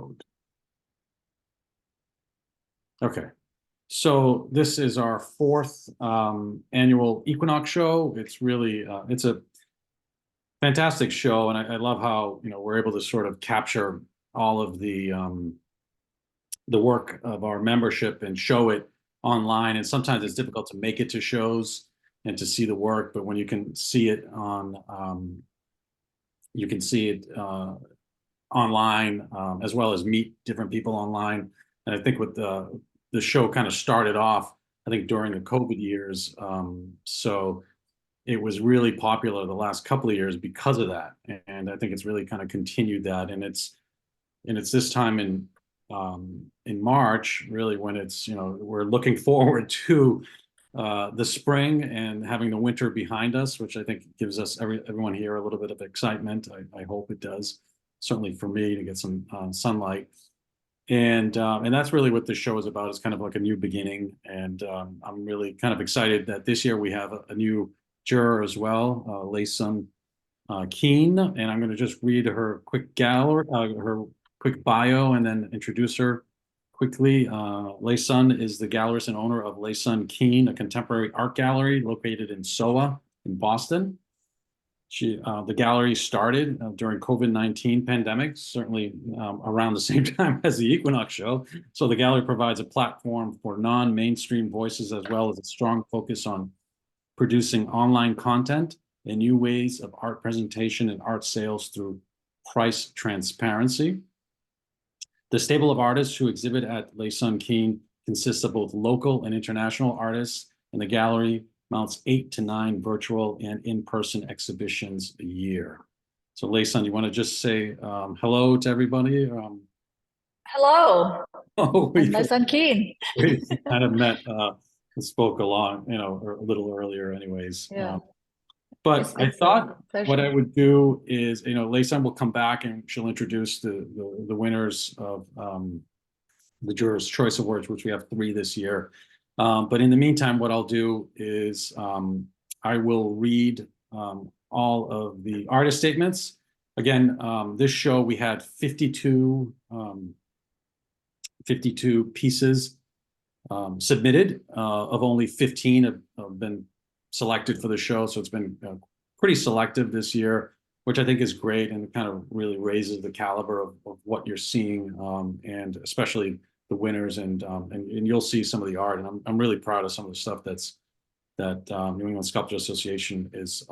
mode. Okay, so this is our fourth annual Equinox show. It's really it's a fantastic show, and I love how we're able to sort of capture all of the work of our membership and show it online. And sometimes it's difficult to make it to shows and to see the work, but when you can see it on you can see it online, as well as meet different people online. And I think with the show kind of started off, I think during the COVID years. So it was really popular the last couple of years because of that. And I think it's really kind of continued that. And it's this time in March, really, when it's, we're looking forward to the spring and having the winter behind us, which I think gives us everyone here a little bit of excitement. I hope it does. Certainly for me, to get some sunlight. And that's really what this show is about. It's kind of like a new beginning. And I'm really kind of excited that this year we have a new juror as well, Laysun Keen. And I'm going to just read her quick her quick bio, and then introduce her quickly. Laysun is the gallerist and owner of Laysun Keen, a contemporary art gallery located in SoA in Boston. The gallery started during COVID-19 pandemic, certainly around the same time as the Equinox show. So the gallery provides a platform for non-mainstream voices, as well as a strong focus on producing online content and new ways of art presentation and art sales through price transparency. The stable of artists who exhibit at Laysun Keen consists of both local and international artists, and the gallery mounts 8 to 9 virtual and in-person exhibitions a year. So Laysun, you want to just say hello to everybody? Hello, I'm We Laysun Keen. kind of met and spoke along, a little earlier anyways. Yeah, But I it's thought a pleasure. what I would do is, Laysun will come back and she'll introduce the winners of the Jurors' Choice Awards, which we have 3 this year. But in the meantime, what I'll do is I will read all of the artist statements. Again, this show we had 52 pieces submitted. Of only 15 have been selected for the show, so it's been pretty selective this year, which I think is great, and it kind of really raises the caliber of what you're seeing, and especially the winners, and you'll see some of the art, and I'm really proud of some of the stuff that New England Sculpture Association is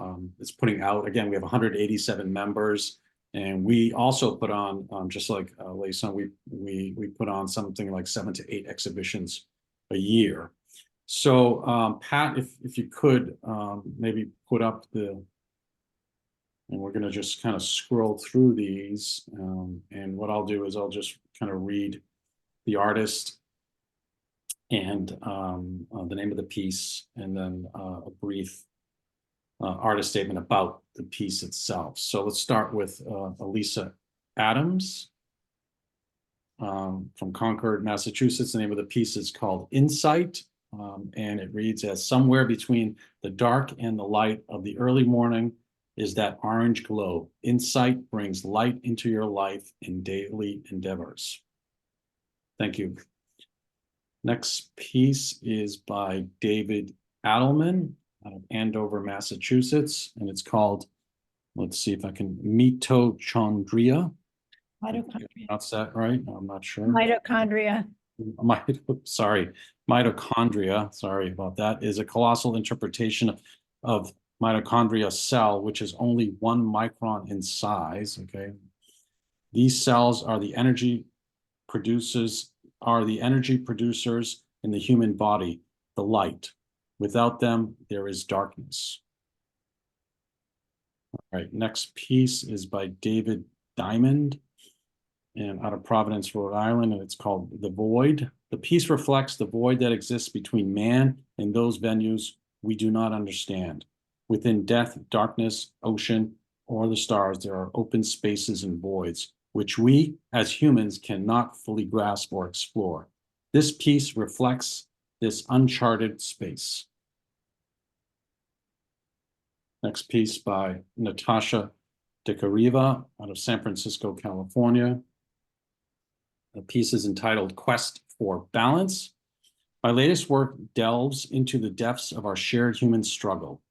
putting out. Again, we have 187 members, and we also put on, just like Laysun, we put on something like 7 to 8 exhibitions a year. So Pat, if you could maybe put up and we're going to just kind of scroll through these, and what I'll do is I'll just kind of read the artist and the name of the piece, and then a brief artist statement about the piece itself. So let's start with Elisa Adams from Concord, Massachusetts. The name of the piece is called Insight, and it reads as: somewhere between the dark and the light of the early morning is that orange glow. Insight brings light into your life in daily endeavors. Thank you. Next piece is by David Adelman out of Andover, Massachusetts, and it's called, let's see if I can, mitochondria. Mitochondria. That's that right? I'm not sure. Mitochondria. Sorry, mitochondria. Sorry about that. Is a colossal interpretation of mitochondria cell, which is only 1 micron in size. Okay, these cells are the energy producers in the human body, the light. Without them, there is darkness. All right, next piece is by David Diamond, and out of Providence, Rhode Island, and it's called The Void. The piece reflects the void that exists between man and those venues we do not understand. Within death, darkness, ocean, or the stars, there are open spaces and voids, which we, as humans, cannot fully grasp or explore. This piece reflects this uncharted space. Next piece by Natasha DeCariva out of San Francisco, California. The piece is entitled Quest for Balance. My latest work delves into the depths of our shared human struggle.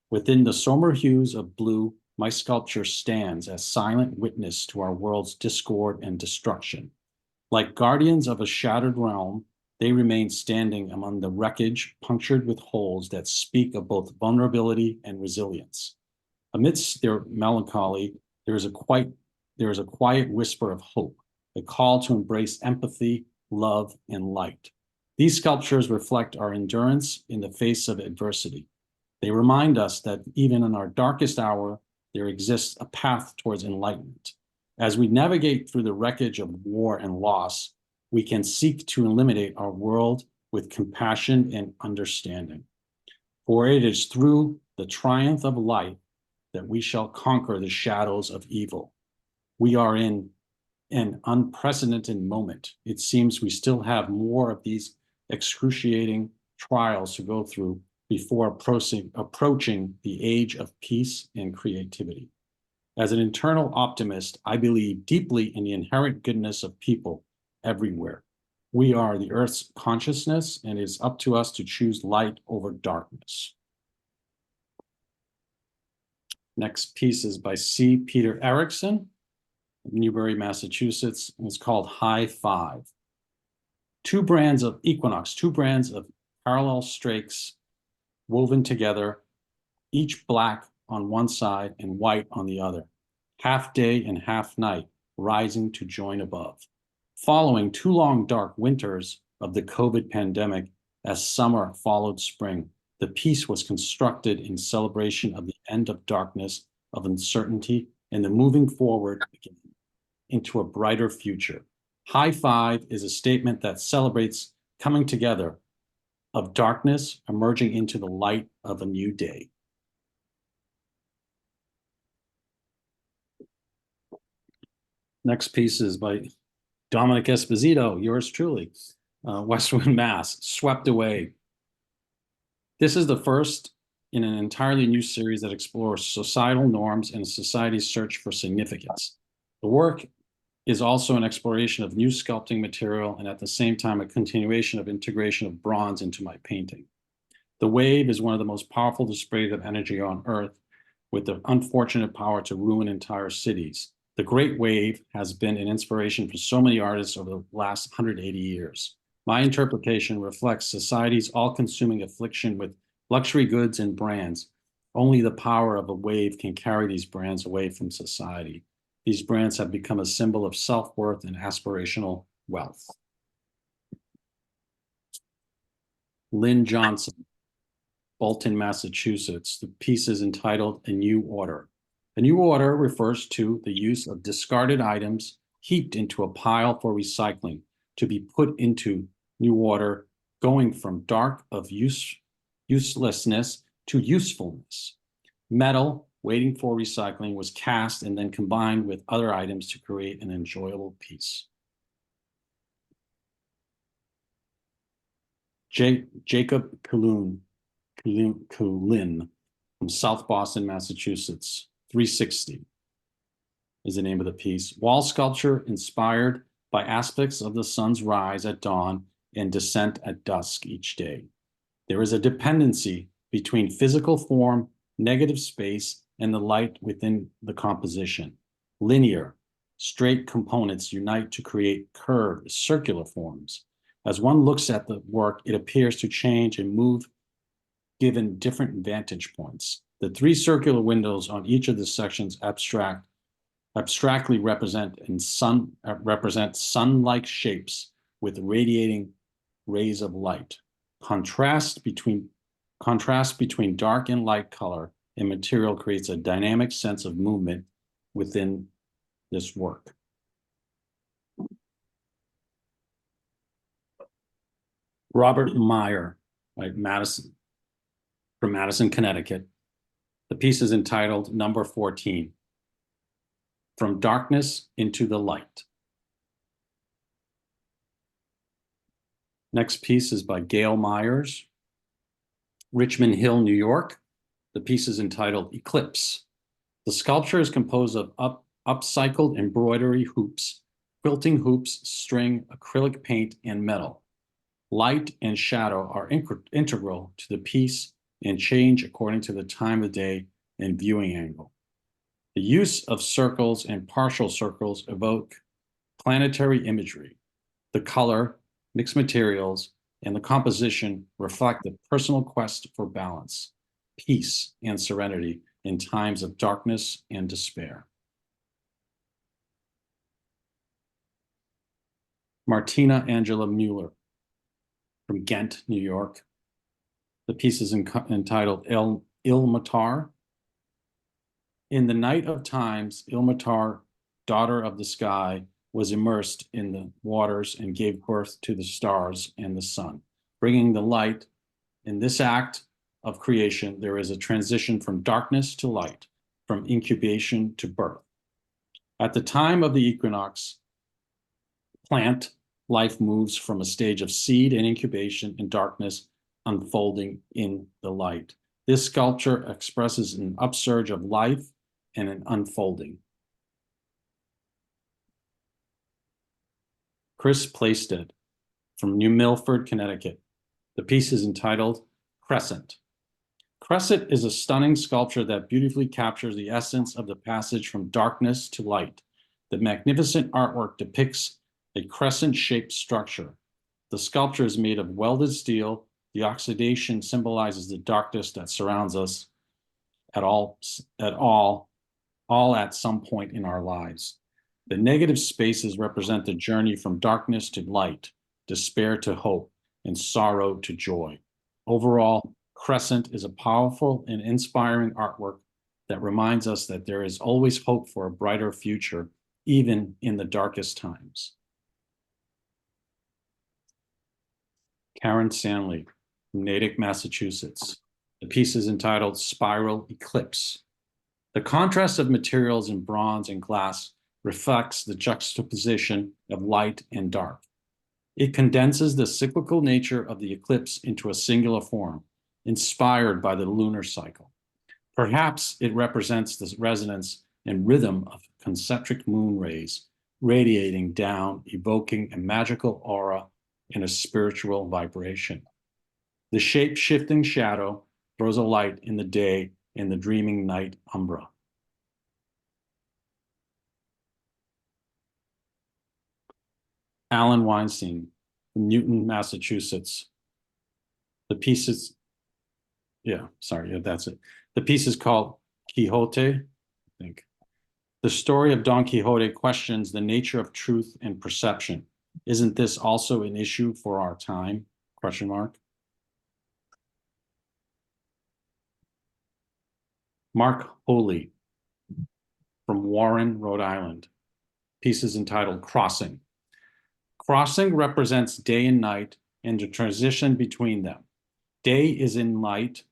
Within the somber hues of blue, my sculpture stands as silent witness to our world's discord and destruction. Like guardians of a shattered realm, they remain standing among the wreckage punctured with holes that speak of both vulnerability and resilience. Amidst their melancholy, there is a quiet whisper of hope, a call to embrace empathy, love, and light. These sculptures reflect our endurance in the face of adversity. They remind us that even in our darkest hour, there exists a path towards enlightenment. As we navigate through the wreckage of war and loss, we can seek to illuminate our world with compassion and understanding. For it is through the triumph of light that we shall conquer the shadows of evil. We are in an unprecedented moment. It seems we still have more of these excruciating trials to go through before approaching the age of peace and creativity. As an internal optimist, I believe deeply in the inherent goodness of people everywhere. We are the Earth's consciousness, and it is up to us to choose light over darkness. Next piece is by C. Peter Erickson, Newbury, Massachusetts, and it's called High Five. Two brands of Equinox, two brands of parallel strakes woven together, each black on one side and white on the other, half day and half night, rising to join above. Following two long dark winters of the COVID pandemic, as summer followed spring, the piece was constructed in celebration of the end of darkness, of uncertainty, and the moving forward into a brighter future. High Five is a statement that celebrates coming together of darkness emerging into the light of a new day. Next piece is by Dominic Esposito, yours truly, Westwood, Mass, Swept Away. This is the first in an entirely new series that explores societal norms and society's search for significance. The work is also an exploration of new sculpting material and at the same time a continuation of integration of bronze into my painting. The wave is one of the most powerful displays of energy on Earth, with the unfortunate power to ruin entire cities. The Great Wave has been an inspiration for so many artists over the last 180 years. My interpretation reflects society's all-consuming affliction with luxury goods and brands. Only the power of a wave can carry these brands away from society. These brands have become a symbol of self-worth and aspirational wealth. Lynn Johnson, Bolton, Massachusetts. The piece is entitled A New Order. A new order refers to the use of discarded items heaped into a pile for recycling to be put into new order, going from dark of uselessness to usefulness. Metal waiting for recycling was cast and then combined with other items to create an enjoyable piece. Jacob Kulin from South Boston, Massachusetts. 360 is the name of the piece. Wall sculpture inspired by aspects of the sun's rise at dawn and descent at dusk each day. There is a dependency between physical form, negative space, and the light within the composition. Linear, straight components unite to create curved, circular forms. As one looks at the work, it appears to change and move given different vantage points. The three circular windows on each of the sections abstractly represent sun-like shapes with radiating rays of light. Contrast between dark and light color and material creates a dynamic sense of movement within this work. Robert Meyer, from Madison, Connecticut. The piece is entitled Number 14, From Darkness into the Light. Next piece is by Gail Myers, Richmond Hill, New York. The piece is entitled Eclipse. The sculpture is composed of upcycled embroidery hoops quilting hoops, string, acrylic paint, and metal. Light and shadow are integral to the piece and change according to the time of day and viewing angle. The use of circles and partial circles evoke planetary imagery. The color, mixed materials, and the composition reflect the personal quest for balance, peace, and serenity in times of darkness and despair. Martina Angela Mueller from Ghent, New York. The piece is entitled Ilmatar. In the night of times, Ilmatar, daughter of the sky, was immersed in the waters and gave birth to the stars and the sun, bringing the light. In this act of creation, there is a transition from darkness to light, from incubation to birth. At the time of the equinox, plant life moves from a stage of seed and incubation in darkness, unfolding in the light. This sculpture expresses an upsurge of life and an unfolding. Chris Plaisted from New Milford, Connecticut. The piece is entitled Crescent. Crescent is a stunning sculpture that beautifully captures the essence of the passage from darkness to light. The magnificent artwork depicts a crescent-shaped structure. The sculpture is made of welded steel. The oxidation symbolizes the darkness that surrounds us all at some point in our lives. The negative spaces represent the journey from darkness to light, despair to hope, and sorrow to joy. Overall, Crescent is a powerful and inspiring artwork that reminds us that there is always hope for a brighter future, even in the darkest times. Karen Stanley from Natick, Massachusetts. The piece is entitled Spiral Eclipse. The contrast of materials in bronze and glass reflects the juxtaposition of light and dark. It condenses the cyclical nature of the eclipse into a singular form, inspired by the lunar cycle. Perhaps it represents the resonance and rhythm of concentric moon rays radiating down, evoking a magical aura and a spiritual vibration. The shape-shifting shadow throws a light in the day in the dreaming night umbra. Alan Weinstein from Newton, Massachusetts. The piece is, that's it. The piece is called Quixote, I think. The story of Don Quixote questions the nature of truth and perception. Isn't this also an issue for our time? Question mark. Mark Holy from Warren, Rhode Island. Piece is entitled Crossing. Crossing represents day and night and the transition between them. Day is in light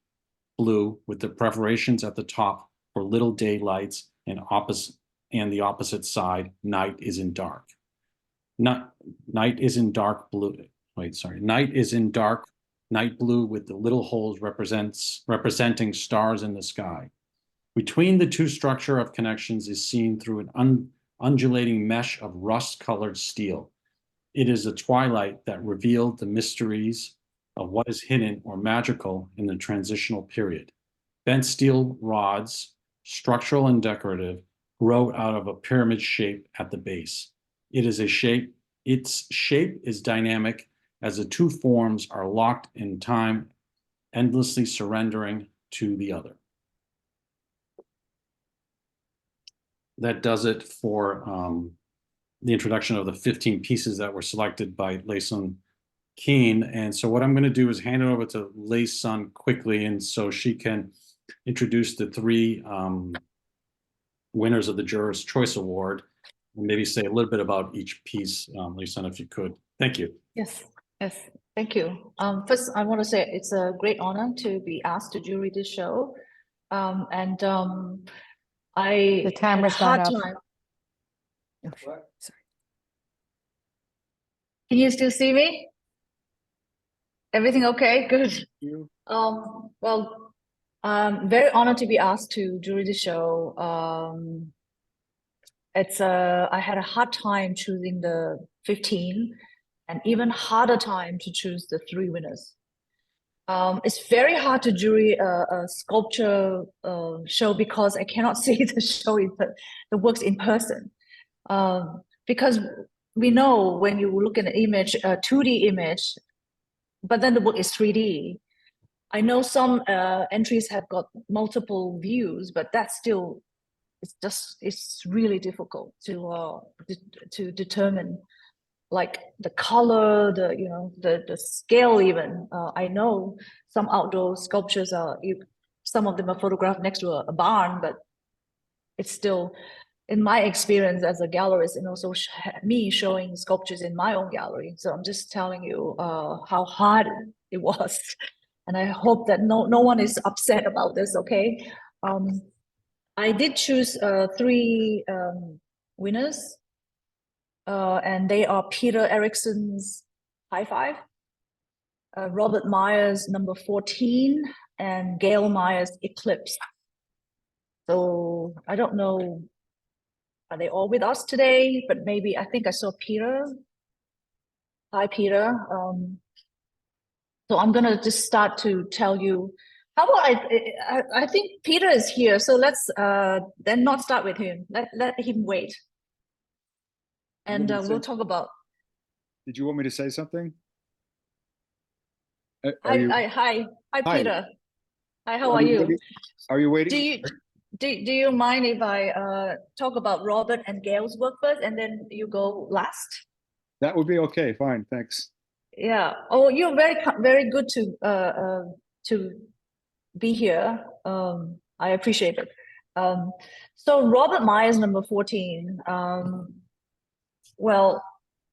blue with the perforations at the top for little daylights and the opposite side, night is in dark. Night is in dark blue. Night is in dark, night blue with the little holes representing stars in the sky. Between the two structure of connections is seen through an undulating mesh of rust-colored steel. It is a twilight that revealed the mysteries of what is hidden or magical in the transitional period. Bent steel rods, structural and decorative, grow out of a pyramid shape at the base. Its shape is dynamic as the two forms are locked in time, endlessly surrendering to the other. That does it for the introduction of the 15 pieces that were selected by Laysun Keen. And so what I'm going to do is hand it over to Laysun quickly, and so she can introduce the three winners of the Jurors' Choice Award, and maybe say a little bit about each piece, Laysun, if you could. Thank you. Yes, thank you. First, I want to say it's a great honor to be asked to jury this show. The timer's gone up. Sorry. Can you still see me? Everything okay? Good. Well, I'm very honored to be asked to jury the show. I had a hard time choosing the 15 and even harder time to choose the 3 winners. It's very hard to jury a sculpture show because I cannot see the works in person. Because we know when you look at an image, a 2D image, but then the work is 3D. I know some entries have got multiple views, but that's still, it's really difficult to determine like the color, the scale even. I know some outdoor sculptures some of them are photographed next to a barn, but it's still, in my experience as a gallerist, and also me showing sculptures in my own gallery. So I'm just telling you how hard it was. And I hope that no one is upset about this, okay? I did choose 3 winners, and they are Peter Erickson's High Five, Robert Myers' number 14, and Gail Myers' Eclipse. So I don't know, are they all with us today? But maybe, I think I saw Peter. Hi, Peter. So I'm gonna just start to tell you, how about I think Peter is here, so let's then not start with him. Let him wait. And we'll talk about. Did you want me to say something? Hi, Peter. Hi, how are you? Are you waiting? Do you mind if I talk about Robert and Gail's work first, and then you go last? That would be okay. Fine, thanks. Yeah. Oh, you're very good to be here. I appreciate it. So Robert Myers, number 14. Well,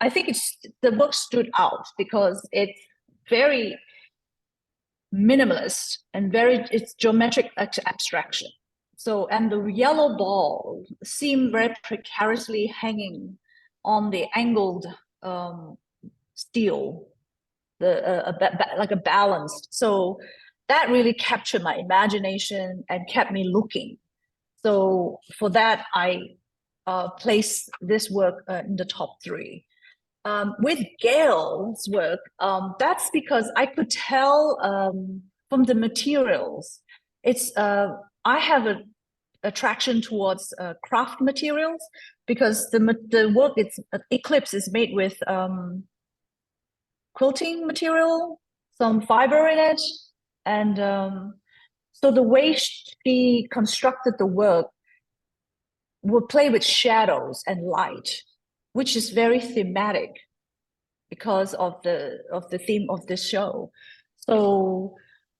I think the book stood out because it's very minimalist and it's geometric abstraction. So, and the yellow ball seemed very precariously hanging on the angled steel, like a balanced. So that really captured my imagination and kept me looking. So for that, I placed this work in the top 3. With Gail's work, that's because I could tell from the materials. I have an attraction towards craft materials because the work, Eclipse, is made with quilting material, some fiber in it, and so the way she constructed the work would play with shadows and light, which is very thematic because of the theme of this show. So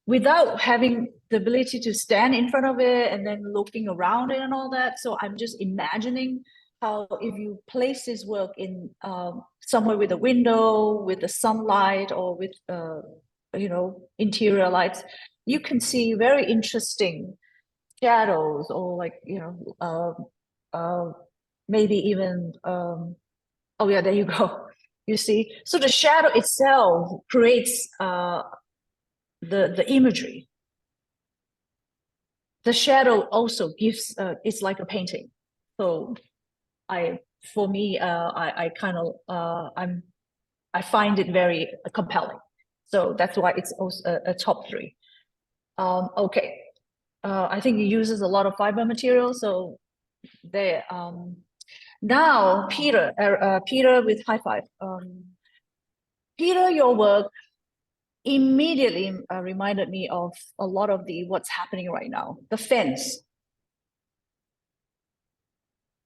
without having the ability to stand in front of it and then looking around it and all that, so I'm just imagining how if you place this work in somewhere with a window, with the sunlight, or with interior lights, you can see very interesting shadows, or like maybe even oh yeah, there you go. You see, so the shadow itself creates the imagery. The shadow also gives it's like a painting. So I kind of I find it very compelling. So that's why it's also a top 3. Okay, I think it uses a lot of fiber material. So there. Now, Peter with High Five. Peter, your work immediately reminded me of a lot of what's happening right now. The fence.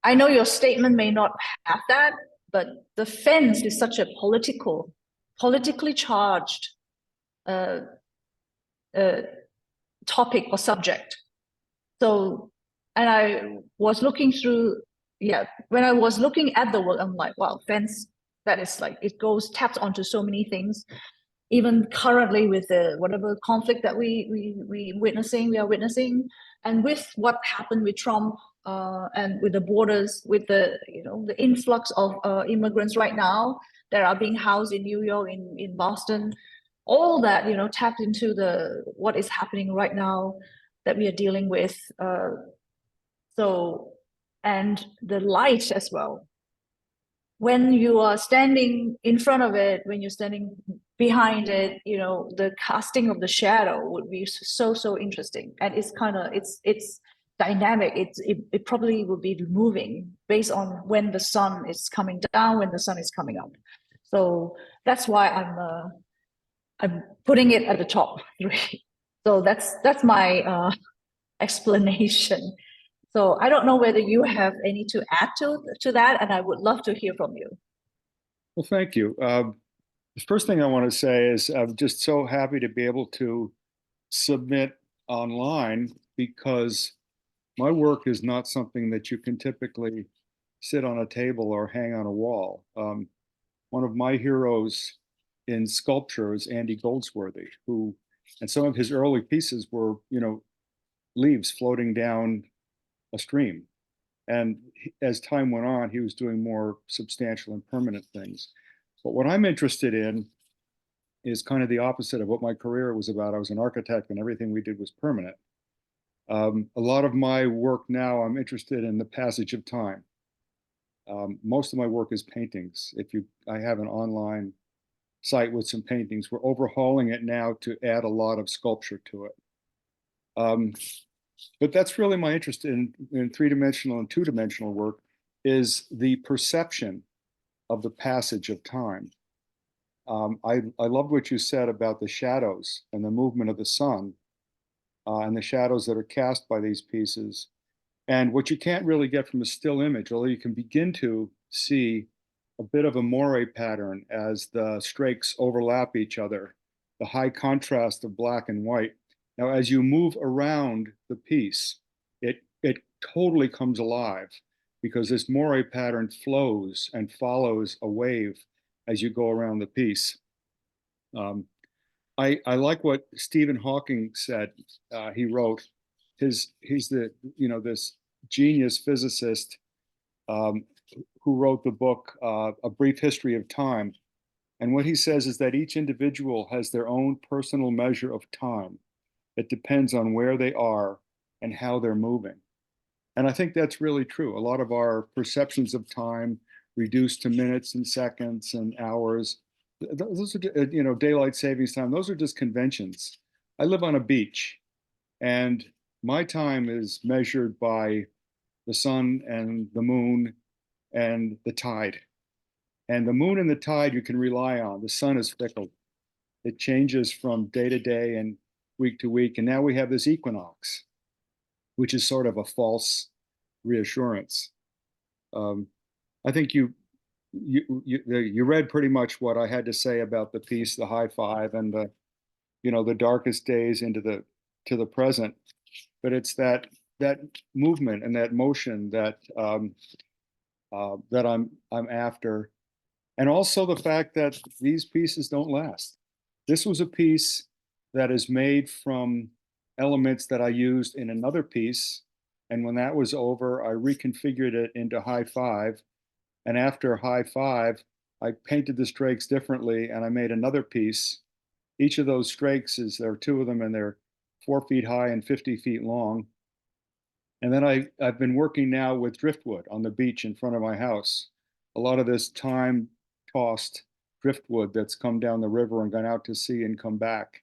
I know your statement may not have that, but the fence is such a politically charged topic or subject. So, and I was looking through, when I was looking at the work, I'm like, wow, fence, that is like, it taps onto so many things. Even currently with whatever conflict that we are witnessing, and with what happened with Trump and with the borders, with the influx of immigrants right now that are being housed in New York, in Boston, all that tapped into what is happening right now that we are dealing with. So, and the light as well. When you are standing in front of it, when you're standing behind it, you know, the casting of the shadow would be so interesting. And it's kind of, it's dynamic. It probably will be moving based on when the sun is coming down, when the sun is coming up. So that's why I'm putting it at the top 3. So that's my explanation. So I don't know whether you have any to add to that, and I would love to hear from you. Well, thank you. The first thing I want to say is I'm just so happy to be able to submit online, because my work is not something that you can typically sit on a table or hang on a wall. One of my heroes in sculpture is Andy Goldsworthy, who, and some of his early pieces were, you know, leaves floating down a stream. And as time went on, he was doing more substantial and permanent things. But what I'm interested in is kind of the opposite of what my career was about. I was an architect and everything we did was permanent. A lot of my work now, I'm interested in the passage of time. Most of my work is paintings. I have an online site with some paintings. We're overhauling it now to add a lot of sculpture to it. But that's really my interest in 3-dimensional and 2-dimensional work, is the perception of the passage of time. I loved what you said about the shadows and the movement of the sun, and the shadows that are cast by these pieces. And what you can't really get from a still image, although you can begin to see a bit of a moire pattern as the strakes overlap each other, the high contrast of black and white. Now, as you move around the piece, it totally comes alive, because this moire pattern flows and follows a wave as you go around the piece. I like what Stephen Hawking said. He wrote, he's the, you know, this genius physicist who wrote the book, A Brief History of Time. And what he says is that each individual has their own personal measure of time. It depends on where they are and how they're moving. And I think that's really true. A lot of our perceptions of time reduced to minutes and seconds and hours. Those are, you know, daylight savings time. Those are just conventions. I live on a beach, and my time is measured by the sun and the moon and the tide. And the moon and the tide you can rely on. The sun is fickle. It changes from day to day and week to week. And now we have this equinox, which is sort of a false reassurance. I think you read pretty much what I had to say about the piece, the high five, and the, you know, the darkest days into the present. But it's that movement and that motion that that I'm after, and also the fact that these pieces don't last. This was a piece that is made from elements that I used in another piece. And when that was over, I reconfigured it into high five. And after high five, I painted the strakes differently and I made another piece. Each of those strakes there are 2 of them, and they're 4 feet high and 50 feet long. And then I've been working now with driftwood on the beach in front of my house. A lot of this time tossed driftwood that's come down the river and gone out to sea and come back.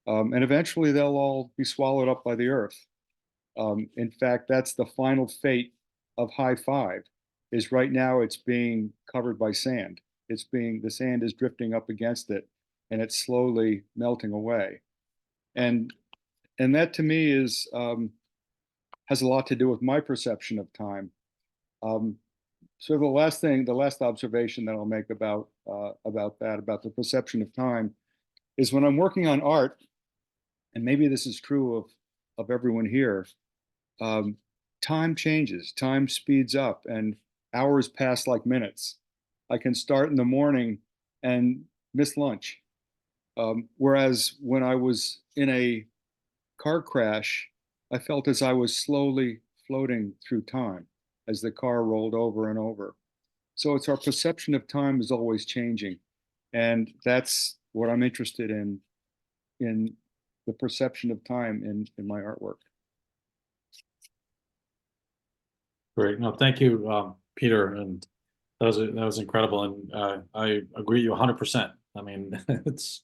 And eventually they'll all be swallowed up by the earth. In fact, that's the final fate of high five, is right now it's being covered by sand. The sand is drifting up against it and it's slowly melting away. And that to me is, has a lot to do with my perception of time. So the last observation that I'll make about the perception of time, is when I'm working on art, and maybe this is true of everyone here, time changes, time speeds up, and hours pass like minutes. I can start in the morning and miss lunch. Whereas when I was in a car crash, I felt as I was slowly floating through time as the car rolled over and over. So it's our perception of time is always changing. And that's what I'm interested in the perception of time in my artwork. Great. No, thank you, Peter, and that was incredible, and I agree with you 100%. I mean, it's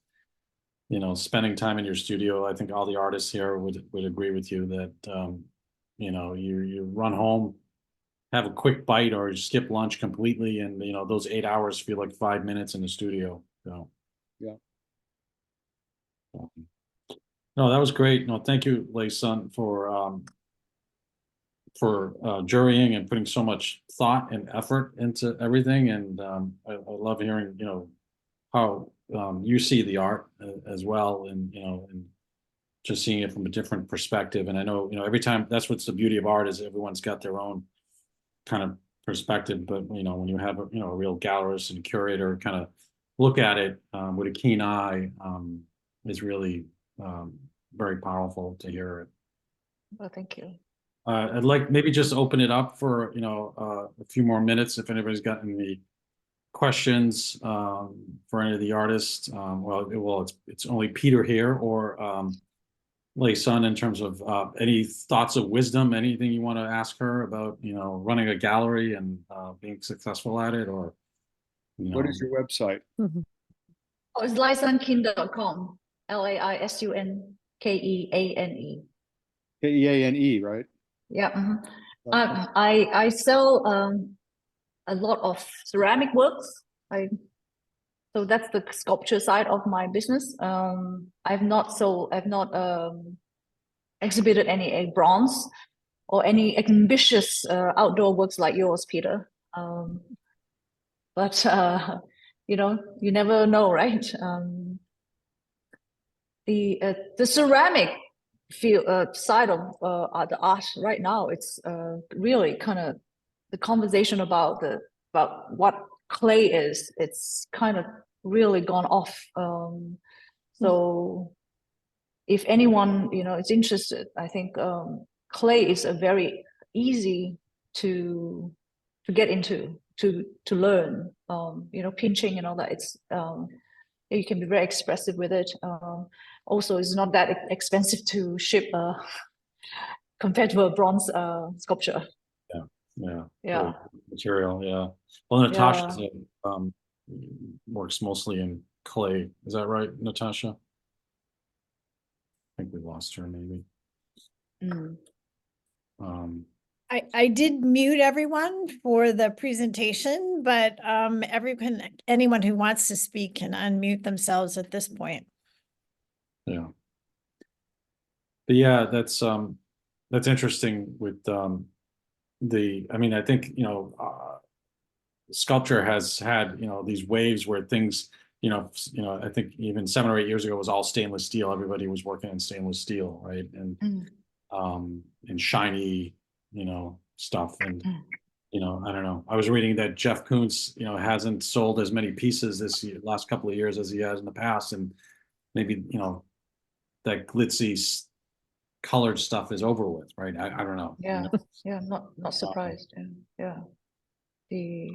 spending time in your studio. I think all the artists here would agree with you that you run home, have a quick bite, or skip lunch completely, and those 8 hours feel like 5 minutes in the studio. So Yeah. No, that was great. No, thank you, Lei Sun, for jurying and putting so much thought and effort into everything. And I love hearing, how you see the art as well, and just seeing it from a different perspective. And I know, every time, that's what's the beauty of art, is everyone's got their own kind of perspective. But when you have a real gallerist and curator kind of look at it with a keen eye, is really very powerful to hear it. Well, thank you. I'd like maybe just open it up for a few more minutes if anybody's got any questions for any of the artists. Well, it's only Peter here, or Lei Sun, in terms of any thoughts of wisdom, anything you want to ask her about running a gallery and being successful at it, or What is your website? Oh, it's laisunkeane.com. LAISUNKEANE. Keane, right? Yeah. Okay. I sell a lot of ceramic works. So that's the sculpture side of my business. I've not exhibited any bronze or any ambitious outdoor works like yours, Peter. But you never know, right? The ceramic side of the art right now, it's really kind of the conversation about what clay is. It's kind of really gone off. So if anyone is interested, I think clay is a very easy to get into, to learn. Pinching and all that. It's you can be very expressive with it. Also, it's not that expensive to ship compared to a bronze sculpture. Yeah. Yeah. Material. Yeah. Well, Natasha works mostly in clay. Is that right, Natasha? I think we lost her, maybe. I did mute everyone for the presentation, but anyone who wants to speak can unmute themselves at this point. Yeah. But yeah, that's interesting with I think sculpture has had these waves where things I think even 7 or 8 years ago it was all stainless steel. Everybody was working in stainless steel, right? And shiny stuff. And I don't know, I was reading that Jeff Koons hasn't sold as many pieces last couple of years as he has in the past, and maybe that glitzy colored stuff is over with, right? I don't know. Yeah. Yeah, not surprised. Yeah. The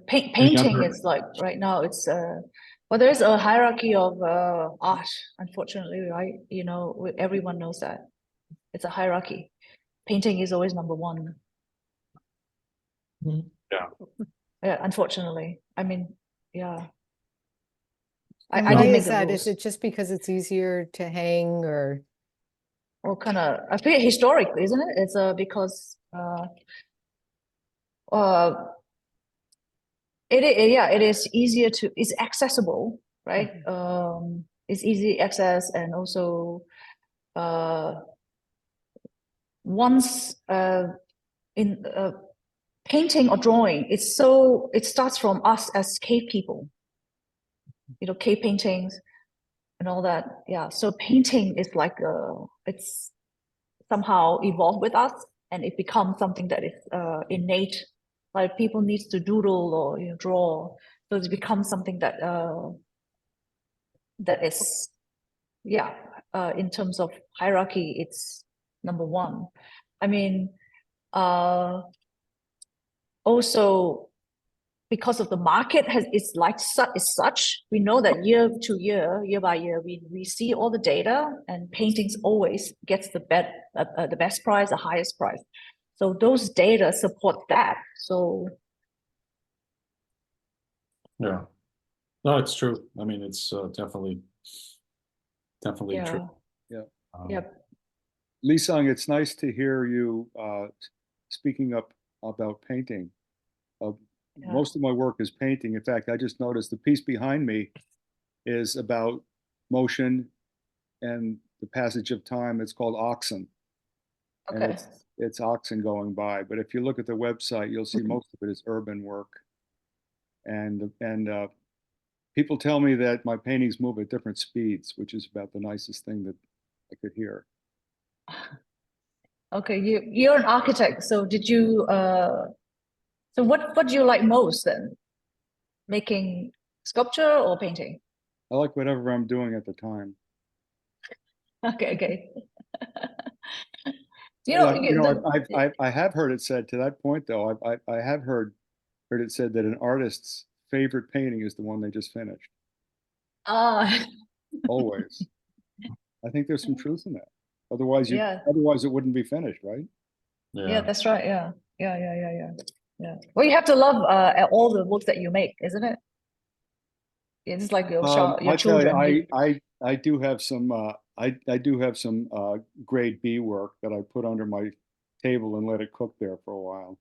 painting is like right now it's well, there's a hierarchy of art, unfortunately, right? Everyone knows that it's a hierarchy. Painting is always number one. Yeah. Yeah, unfortunately. I mean, yeah. I Why didn't make is the that? rules. Is it just because it's easier to hang, or? Well, kind of, I think historically, isn't it? It's because it is easier it's accessible, right? It's easy access, and also once in painting or drawing, it starts from us as cave people, cave paintings and all that. Yeah, so painting is like it's somehow evolved with us, and it becomes something that is innate. Like people need to doodle or draw, so it becomes something that is, yeah. In terms of hierarchy, it's number one. I mean, also because of the market is like is such, we know that year to year by year, we see all the data, and paintings always gets the best price, the highest price. So those data support that. So Yeah. No, it's true. I mean, it's definitely true. yeah, Um, yep. Lee Sung, it's nice to hear you speaking up about painting. Yeah. Most of my work is painting. In fact, I just noticed the piece behind me is about motion and the passage of time. It's called Oxen. And Okay. it's oxen going by. But if you look at the website, you'll see most of it is urban work. And people tell me that my paintings move at different speeds, which is about the nicest thing that I could hear. Okay, you're an architect, so did you so what do you like most then? Making sculpture or painting? I like whatever I'm doing at the time. Okay, okay. I have heard it said to that point though. I have heard it said that an artist's favorite painting is the one they just finished. Ah, Always. I think there's some truth in that. Otherwise, yeah, it wouldn't be finished, right? yeah, that's right. Yeah, yeah. Well, you have to love all the work that you make, isn't it? It's like your your I tell you, children. I do have some I do have some grade B work that I put under my table and let it cook there for a while.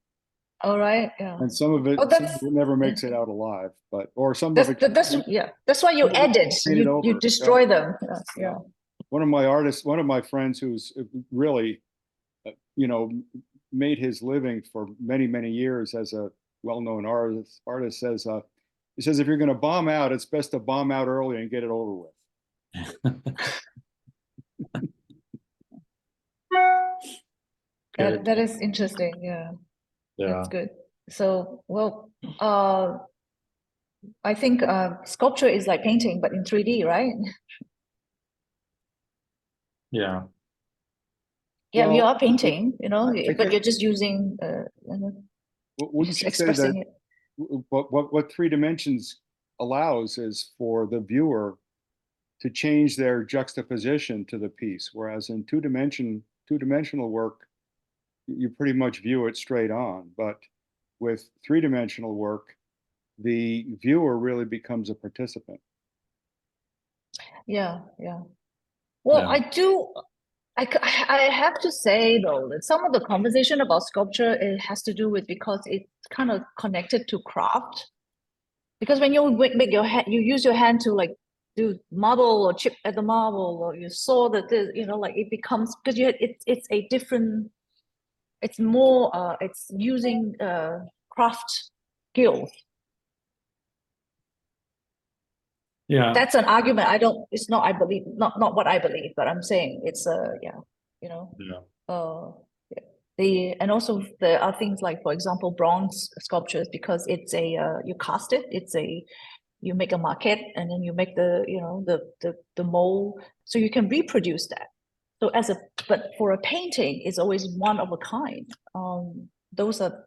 All right, yeah. And Oh, some of it never makes it out alive, but or some of it that's why you edit. painted You over. destroy them. Yeah. One of my friends who's really you know made his living for many years as a well-known artist says he says if you're going to bomb out, it's best to bomb out early and get it over with. That is interesting. Yeah. Yeah. That's good. So, well, I think sculpture is like painting, but in 3D, right? Yeah. Yeah, you Well, are painting, but think, you're just using, wouldn't just you say that expressing it. what 3 dimensions allows is for the viewer to change their juxtaposition to the piece, whereas in two-dimensional work, you pretty much view it straight on. But with 3-dimensional work, the viewer really becomes a participant. Yeah, yeah. Well, Yeah. I have to say though that some of the conversation about sculpture, it has to do with because it's kind of connected to craft. Because when you make your hand, you use your hand to like do marble or chip at the marble, or you saw that like it becomes because it's a different. It's more. It's using craft skills. Yeah. That's an argument. I don't. It's not. I believe not what I believe, but I'm saying it's yeah. Yeah. And also there are things like, for example, bronze sculptures, because it's a you cast it. You make a maquette, and then you make the mold, so you can reproduce that. So but for a painting, it's always one of a kind. Those are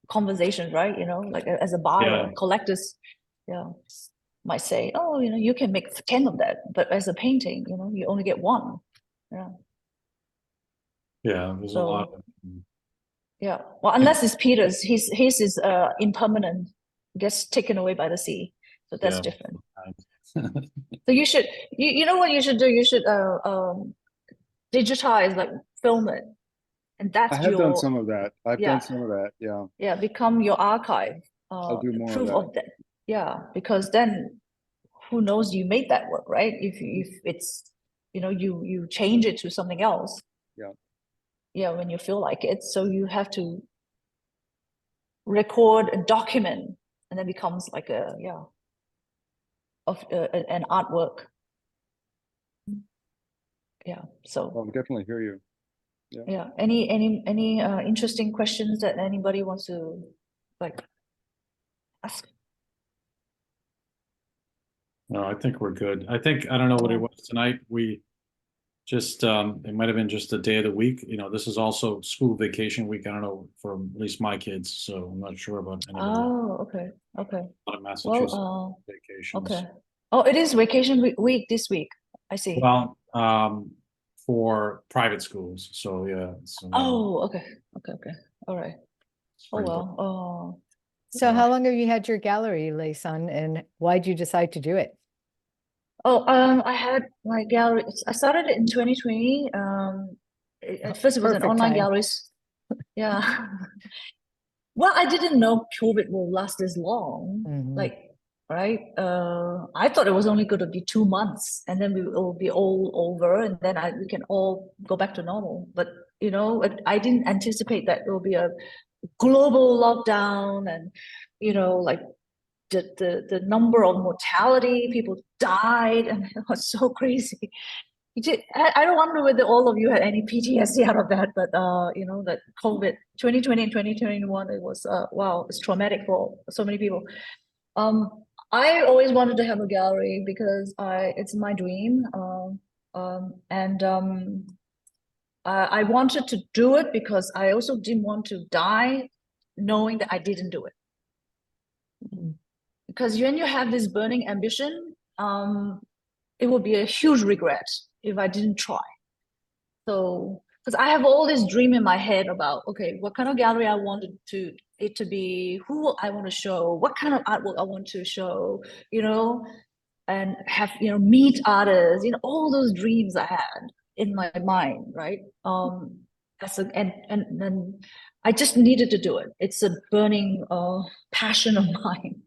conversations, right? Like as a buyer, collectors, might say, oh, you can make 10 of that, but as a painting, you only get one. Yeah. Yeah. There's a lot. Yeah. Well, unless it's Peter's, his is impermanent, gets taken away by the sea. So that's different. So you should, you know what you should do? You should digitize, like film it, and that's I have done some of that. I've done yeah, some of that. Yeah. yeah, become your archive. I'll do more Proof of that. that. Yeah, because then who knows you made that work, right? If it's you change it to something else. Yeah. Yeah, when you feel like it. So you have to record and document, and then becomes like an artwork. Yeah. So I'll definitely hear you. yeah. Any interesting questions that anybody wants to like ask? No, I think we're good. I don't know what it was tonight. just, it might have been just a day of the week. You know, this is also school vacation week. I don't know, for at least my kids, so I'm not sure about anybody Oh, okay, okay. out of Massachusetts vacations. Okay. Oh, it is vacation week this week. I see. Well, for private schools, so yeah. So, Oh, okay, okay. All right. Oh, spring break. well, oh. So Yeah. how long have you had your gallery, Lei Sun, and why'd you decide to do it? Oh, I had my gallery. I started it in 2020. At first it was an Perfect online time. galleries. Yeah. Well, I didn't know COVID will last this long. Mhm. Like, right? I thought it was only going to be 2 months, and then it will be all over, and then we can all go back to normal. But you know, I didn't anticipate that it will be a global lockdown, and you know, like the number of mortality, people died, and it was so crazy. I don't wonder whether all of you had any PTSD out of that, but you know, that COVID 2020 and 2021, it was wow, it's traumatic for so many people. I always wanted to have a gallery because it's my dream. I wanted to do it because I also didn't want to die knowing that I didn't do it. Because when you have this burning ambition, it would be a huge regret if I didn't try. So, because I have all this dream in my head about, okay, what kind of gallery I wanted it to be, who I want to show, what kind of artwork I want to show, you know, and have, you know, meet artists, you know, all those dreams I had in my mind, right? And then I just needed to do it. It's a burning passion of mine.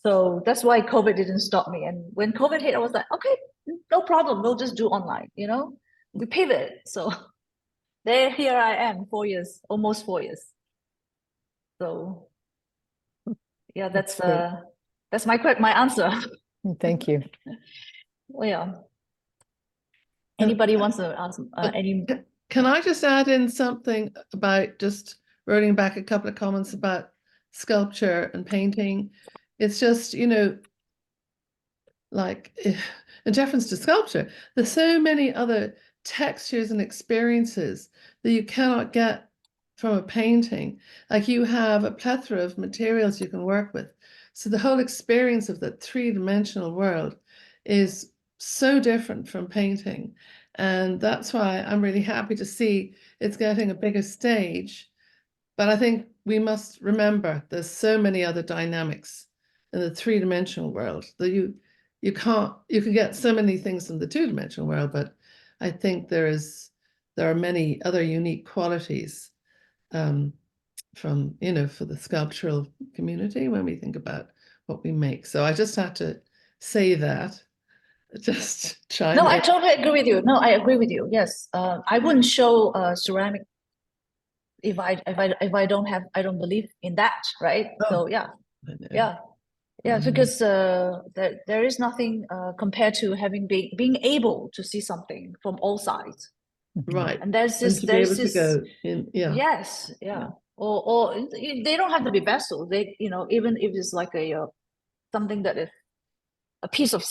So that's why COVID didn't stop me. And when COVID hit, I was like, okay, no problem. We'll just do online, you know? We pivot. So here I am, 4 years, almost 4 years. So yeah, that's my answer. Thank you. Well, yeah. Anybody wants to ask any? Can I just add in something about just rolling back a couple of comments about sculpture and painting? It's just, you know, like in deference to sculpture, there's so many other textures and experiences that you cannot get from a painting. Like you have a plethora of materials you can work with. So the whole experience of the three-dimensional world is so different from painting. And that's why I'm really happy to see it's getting a bigger stage. But I think we must remember there's so many other dynamics in the three-dimensional world that you can get so many things in the two-dimensional world, but I think there are many other unique qualities from, you know, for the sculptural community when we think about what we make. So I just had to say that. Just chime No, in. I totally agree with you. No, I agree with you. Yes, I wouldn't show ceramic if I don't believe in that, right? So yeah, I know. yeah, because there is nothing compared to being able to see something from all sides. Right. And there's And this to be able to go in, yeah. yes, yeah. Or they don't have to be vessels. They, you know, even if it's like a something that is a piece of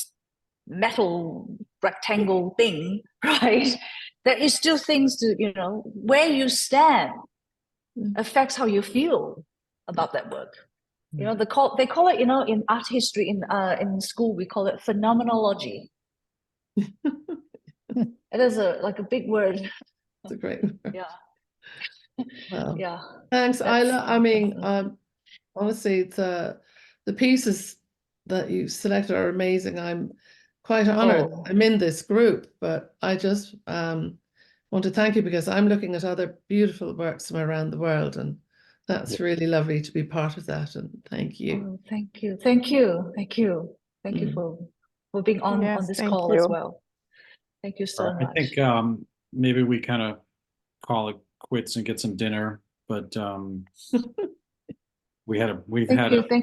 metal rectangle thing, right? There is still things to, you know, where you stand affects how you feel about that work. You know, they call it, you know, in art history in school we call it phenomenology. It is like a big word. It's a great word. Yeah. Well, Yeah. thanks, Isla. I mean, honestly, it's the pieces that you selected are amazing. I'm quite honored Oh. I'm in this group, but I just want to thank you because I'm looking at other beautiful works from around the world, and that's really lovely to be part of that. And thank you. Oh, thank you. Thank you. Thank you. Thank you for being on Yes, this thank call you. as well. Thank you so I much. think maybe we kind of call it quits and get some dinner, but Thank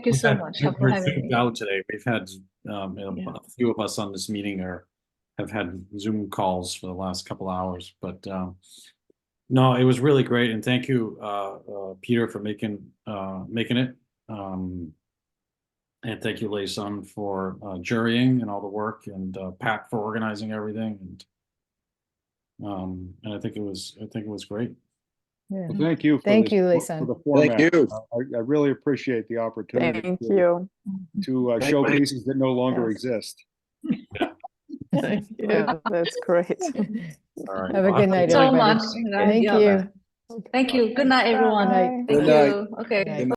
you so much for we're having zoomed me. out today. We've had a few of us on this meeting have had Zoom calls for the last couple hours, but no, it was really great, and thank you, Peter, for making it, and thank you, Lei Sun, for jurying and all the work, and Pat for organizing everything, and And I think it was great. Yeah. Well, thank you. Thank you, for Lee-Sun. the format. you. I really appreciate the opportunity Thank to you. show pieces that no longer Yes. exist. Thank you. Yeah, that's great. All right. Have a good night, So everybody. much. Thank Yeah. you. Thank you. Good night, everyone. Night. Thank Good night. you. Okay. Good night.